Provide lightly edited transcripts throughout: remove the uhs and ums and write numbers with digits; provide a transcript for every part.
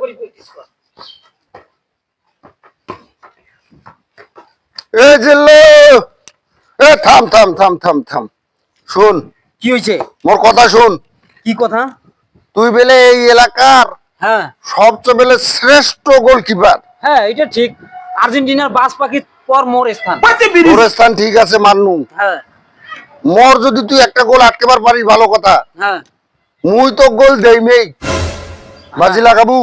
করি প্র্যাকটিস কর। এ জিল্লু, এ থাম থাম থাম থাম থাম, শুন কি হইছে? মোর কথা শুন। কি কথা? তুই বেলে এই এলাকার হ্যাঁ সবচেয়ে বেলে শ্রেষ্ঠ গোলকিপার। হ্যাঁ, এটা ঠিক। আর্জেন্টিনার বাস পাখির পর মোর স্থান। তোর স্থান ঠিক আছে মানলুম। হ্যাঁ মোর যদি তুই একটা গোল আটকেবার পারিস ভালো কথা। হ্যাঁ, মুই তো গোল দেই মেই, বাজি লাগাবু।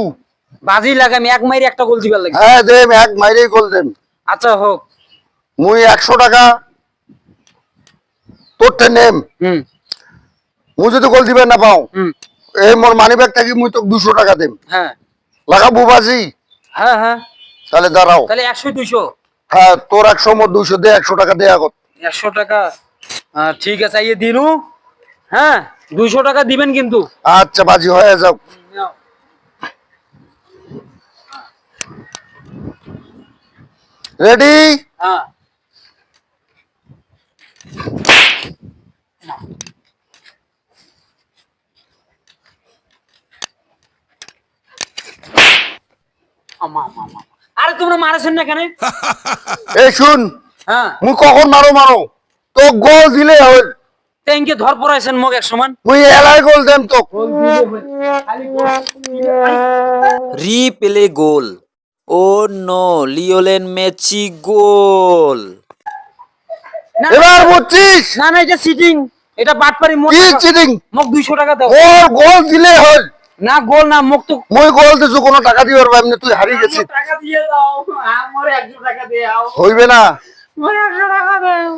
বাজি লাগামি এক মাইরে একটা গোল দিবার লাগে। হ্যাঁ দেম, এক মাইরেই গোল দেম। আচ্ছা হোক। মুই 100 টাকা তোরতে নেম। হুম মুই যদি গোল দিবে না পাও, হুম, এই মোর মানি ব্যাগ থাকি মুই তো 200 টাকা দেম। হ্যাঁ লাগাবু বাজি? হ্যাঁ হ্যাঁ, তাহলে দাঁড়াও। তাহলে 100 200। হ্যাঁ তোর 100 মোর 200 দে, 100 টাকা দে আগত। 100 টাকা ঠিক আছে, আইয়ে দিনু। হ্যাঁ 200 টাকা দিবেন কিন্তু। আচ্ছা বাজি হয়ে যাও। রেডি? হ্যাঁ আরে তোমরা মারাছেন না কেন? এই শুন, হ্যাঁ, মুই কখন মারো মারো, তো গোল দিলে হল। ট্যাঙ্কে ধর পড়াইছেন মগ এক সমান। মুই এলাই গোল দেম তো। রিপ্লে গোল। ও নো, লিওনেল মেসি গোল। না এবার বুঝছিস না না, এটা সিটিং, এটা বাটপারি। মোর কি টাকা- চিটিং? মগ 200 টাকা দাও। ওর গোল দিলে হল। না গোল না, মগ তো মুই গোল দিছু, কোনো টাকা দিবার পাইম না, তুই হারিয়ে গেছিস। টাকা দিয়ে দাও। আমার 100 টাকা দাও। হইবে না। আমার 100 টাকা দাও।